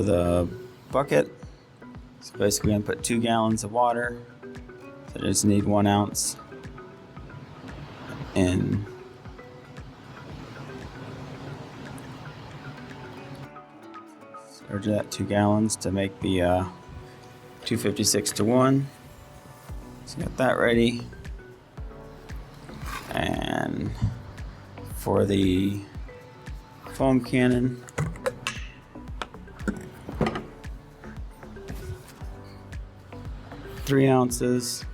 for the bucket. So basically I'm gonna put 2 gallons of water. So I just need 1 ounce in. Charge that 2 gallons to make the 256 to 1. So got that ready. And for the foam cannon, three ounces.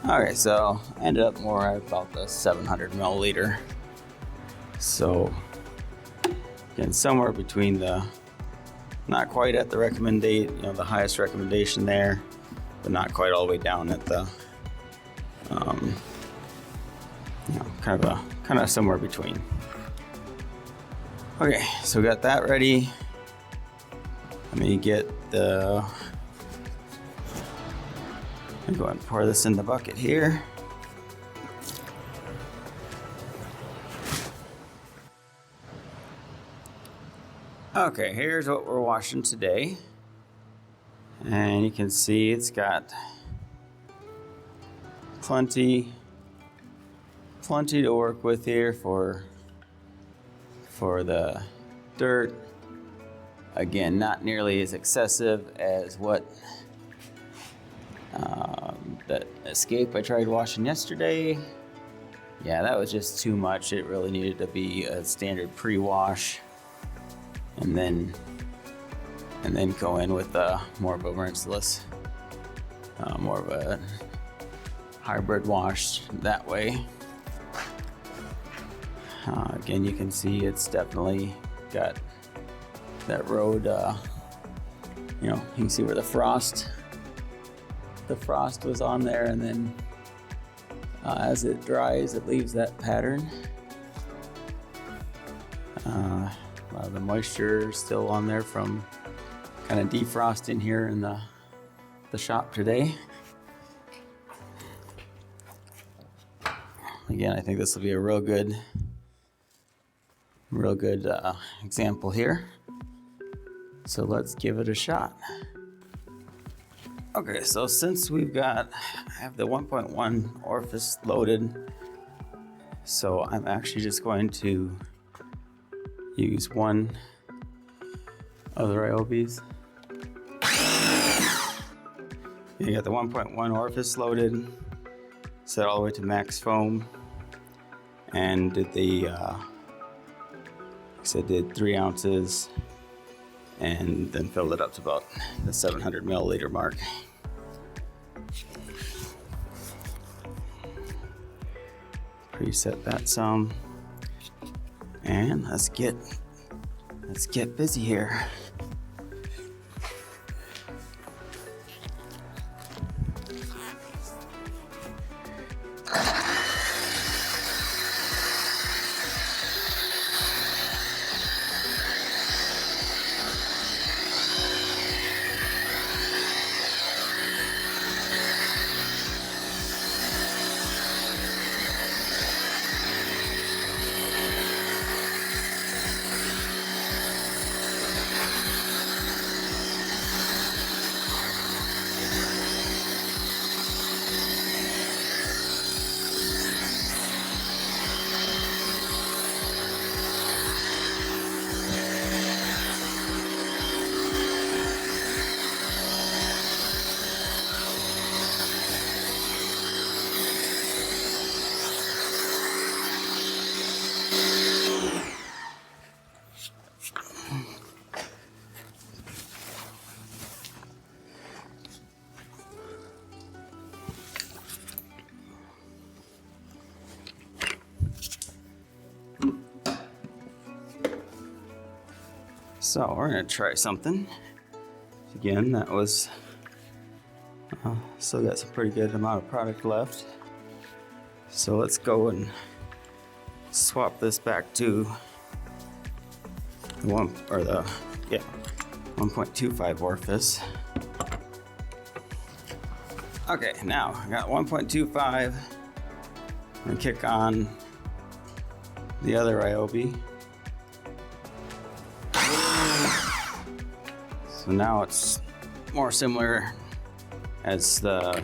Alright, so I ended up more at about the 700 milliliter. So again, somewhere between the, not quite at the recommendation, the highest recommendation there, but not quite all the way down at the, kind of somewhere between. Okay, so we got that ready. Let me get the. I'm going to pour this in the bucket here. Okay, here's what we're washing today. And you can see it's got plenty to work with here for the dirt. Again, not nearly as excessive as what that escape I tried washing yesterday. Yeah, that was just too much. It really needed to be a standard pre-wash, and then go in with more of a rinseless, more of a hybrid wash that way. Again, you can see it's definitely got that road. You can see where the frost was on there, and then as it dries, it leaves that pattern. A lot of the moisture is still on there from kind of defrosting here in the shop today. Again, I think this will be a real good example here. So let's give it a shot. Okay, so since I have the 1.1 orifice loaded, so I'm actually just going to use one of the Ryobis. You got the 1.1 orifice loaded, set all the way to max foam, and did did 3 ounces, and then filled it up to about the 700 milliliter mark. Preset that some, and let's get busy here. So we're gonna try something. Again, that was, still got some pretty good amount of product left. So let's go and swap this back to 1.25 orifice. Okay, now I got 1.25. I'm gonna kick on the other Ryobi. So now it's more similar as the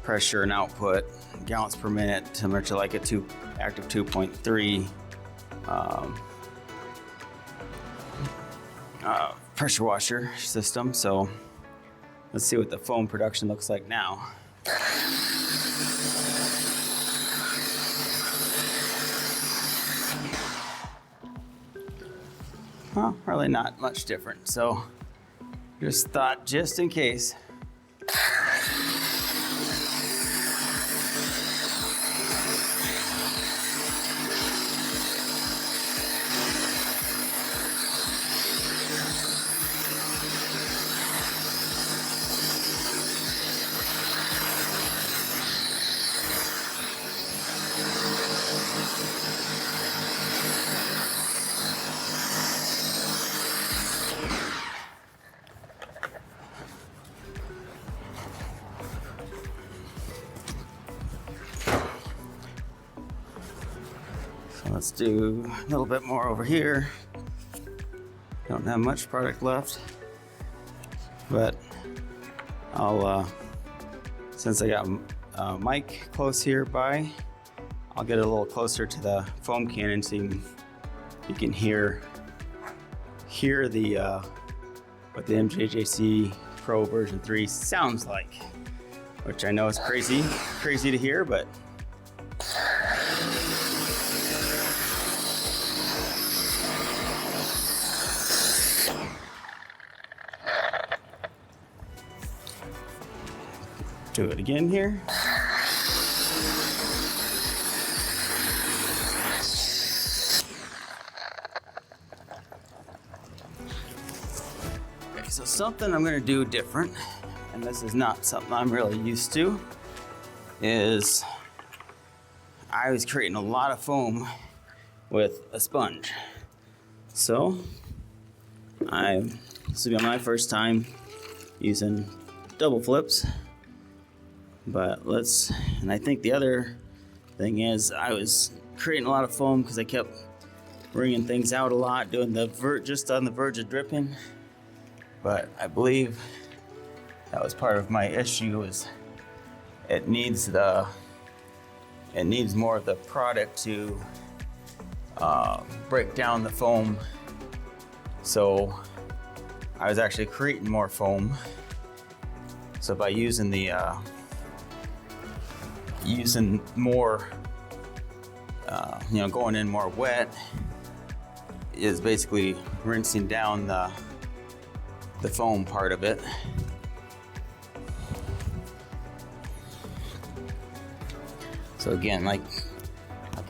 pressure and output, gallons per minute, similar to like a active 2.3 pressure washer system. So let's see what the foam production looks like now. Well, really not much different. So just thought, just in case. Let's do a little bit more over here. Don't have much product left, but I'll, since I got a mic close here by, I'll get a little closer to the foam cannon so you can hear the what the MJJC Pro version 3 sounds like, which I know is crazy to hear, but do it again here. Okay, so something I'm gonna do different, and this is not something I'm really used to, is I was creating a lot of foam with a sponge. So this will be my first time using double flips. But and I think the other thing is I was creating a lot of foam because I kept wringing things out a lot, doing just on the verge of dripping. But I believe that was part of my issue, is it needs more of the product to break down the foam. So I was actually creating more foam. So by using more, going in more wet, is basically rinsing down the foam part of it. So again, like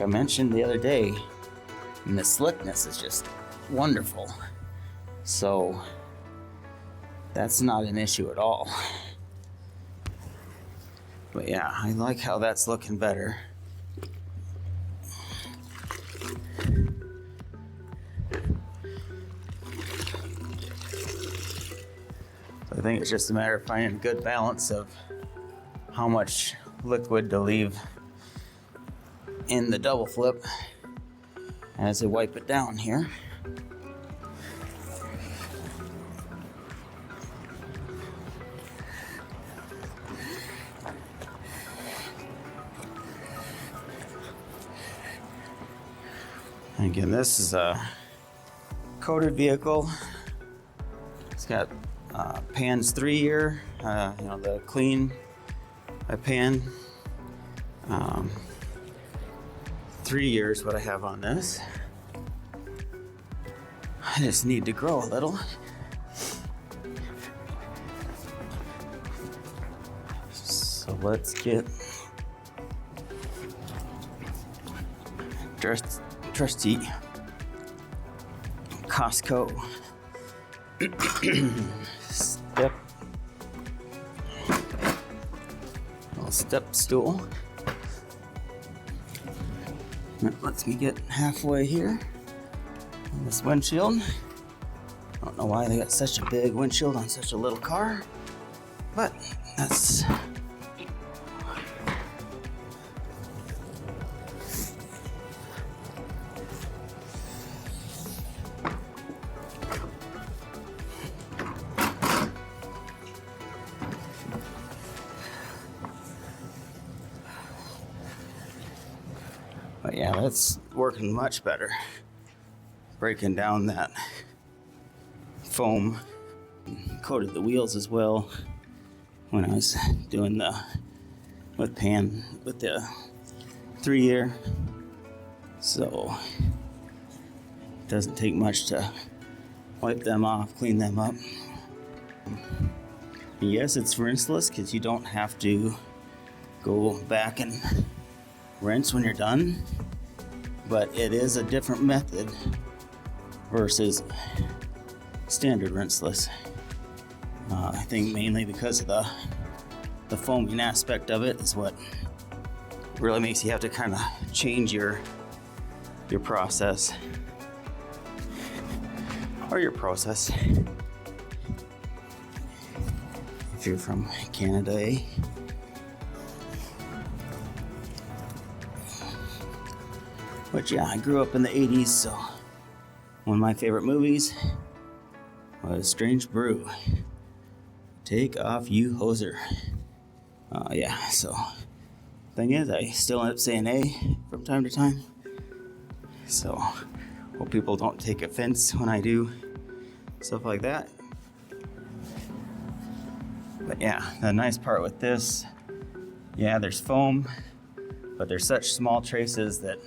I mentioned the other day, and the slickness is just wonderful. So that's not an issue at all. But yeah, I like how that's looking better. I think it's just a matter of finding a good balance of how much liquid to leave in the double flip as I wipe it down here. Again, this is a coated vehicle. It's got PAN's 3-year, the clean by PAN. 3 years what I have on this. I just need to grow a little. So let's get trusty Costco step stool. That lets me get halfway here. on this windshield. I don't know why they got such a big windshield on such a little car, but that's but yeah, that's working much better. Breaking down that foam. Coated the wheels as well when I was doing the with the 3-year. So it doesn't take much to wipe them off, clean them up. And yes, it's rinseless because you don't have to go back and rinse when you're done, but it is a different method versus standard rinseless. I think mainly because of the foaming aspect of it is what really makes you have to kind of change your process or your process if you're from Canada, eh? But yeah, I grew up in the 80s, so one of my favorite movies was Strange Brew. Take off, you hoser. Yeah, so thing is, I still end up saying A from time to time. So hope people don't take offense when I do stuff like that. But yeah, the nice part with this, yeah, there's foam, but there's such small traces that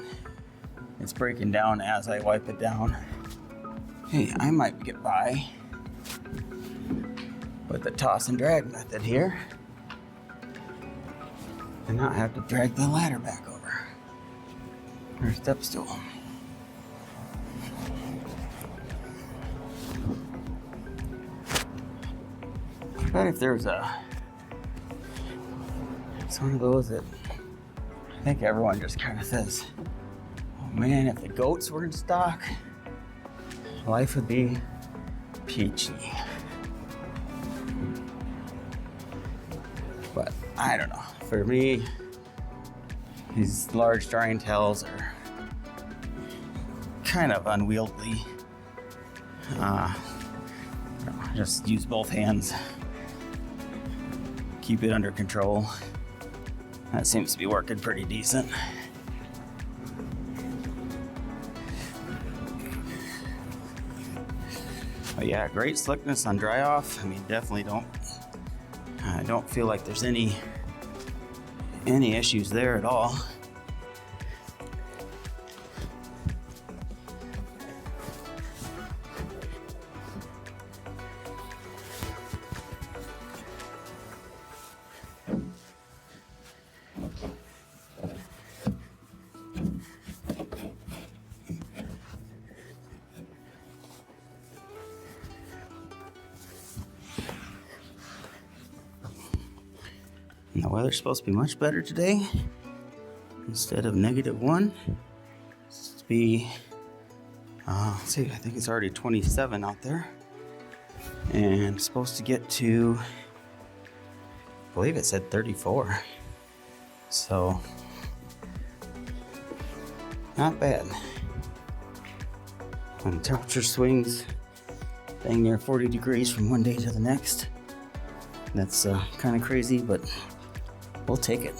it's breaking down as I wipe it down. Hey, I might get by with the toss and drag method here and not have to drag the ladder back over or step stool. But if there's it's one of those that I think everyone just kind of says, oh man, if the goats were in stock, life would be peachy. But I don't know. For me, these large drying towels are kind of unwieldy. Just use both hands. Keep it under control. That seems to be working pretty decent. But yeah, great slickness on dry off. I mean, definitely I don't feel like there's any issues there at all. And the weather's supposed to be much better today. Instead of -1, it's to be, let's see, I think it's already 27 out there. And it's supposed to get to, I believe it said 34. So, not bad. When the temperature swings dang near 40 degrees from one day to the next, that's kind of crazy, but we'll take it.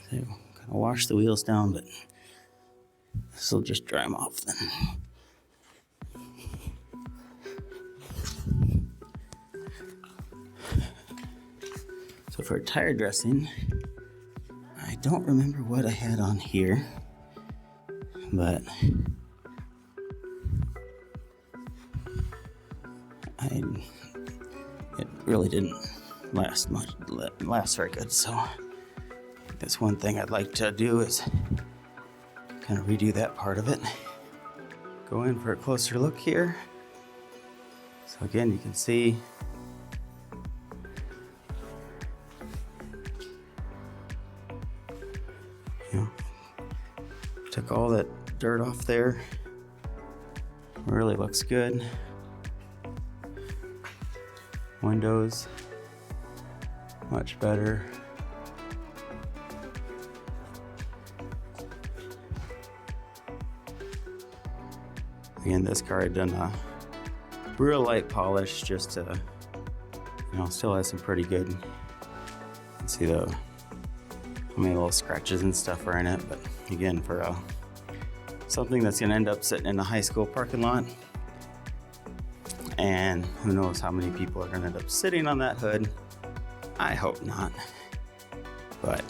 So, kind of wash the wheels down, but this will just dry them off then. So for tire dressing, I don't remember what I had on here, but it really didn't last very good. So that's one thing I'd like to do, is kind of redo that part of it. Go in for a closer look here. So again, you can see took all that dirt off there. Really looks good. Windows, much better. Again, this car had done a real light polish just to, still has some pretty good, you can see how many little scratches and stuff are in it, but again, for something that's gonna end up sitting in a high school parking lot, and who knows how many people are gonna end up sitting on that hood. I hope not, but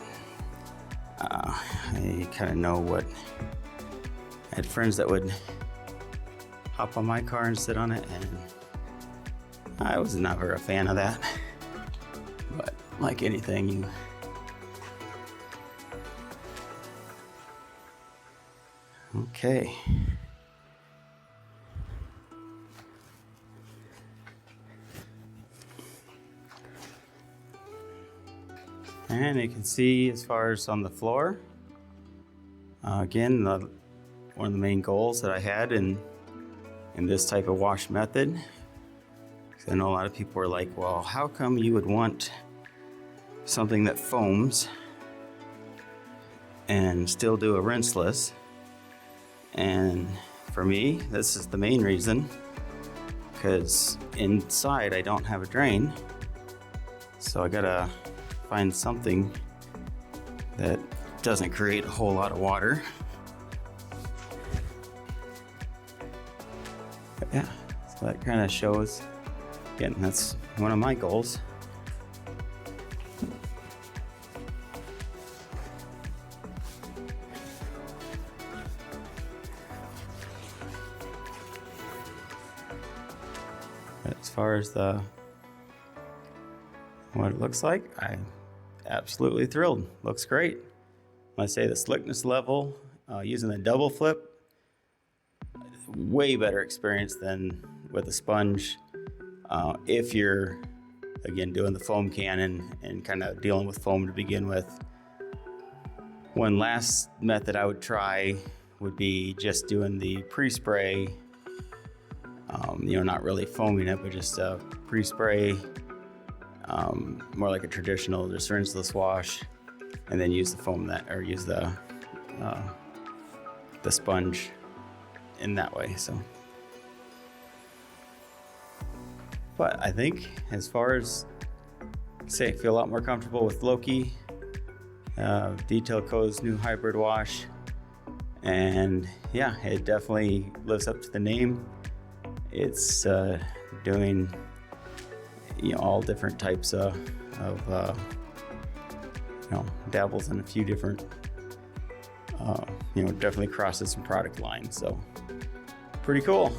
I kind of know what, I had friends that would hop on my car and sit on it, and I was never a fan of that. But like anything, okay. And you can see as far as on the floor, again, one of the main goals that I had in this type of wash method, because I know a lot of people are like, well, how come you would want something that foams and still do a rinseless? And for me, this is the main reason, because inside I don't have a drain, so I gotta find something that doesn't create a whole lot of water. But yeah, so that kind of shows, again, that's one of my goals. As far as what it looks like, I'm absolutely thrilled. Looks great. I say the slickness level, using the double flip, way better experience than with a sponge. If you're, again, doing the foam cannon and kind of dealing with foam to begin with. One last method I would try would be just doing the pre-spray, not really foaming it, but just pre-spray, more like a traditional just rinseless wash, and then use the foam use the sponge in that way. So, but I think as far as, I feel a lot more comfortable with Loki, TIMECODES new hybrid wash, and yeah, it definitely lives up to the name. It's doing all different types of dabbles in a few different definitely crosses some product lines, so pretty cool.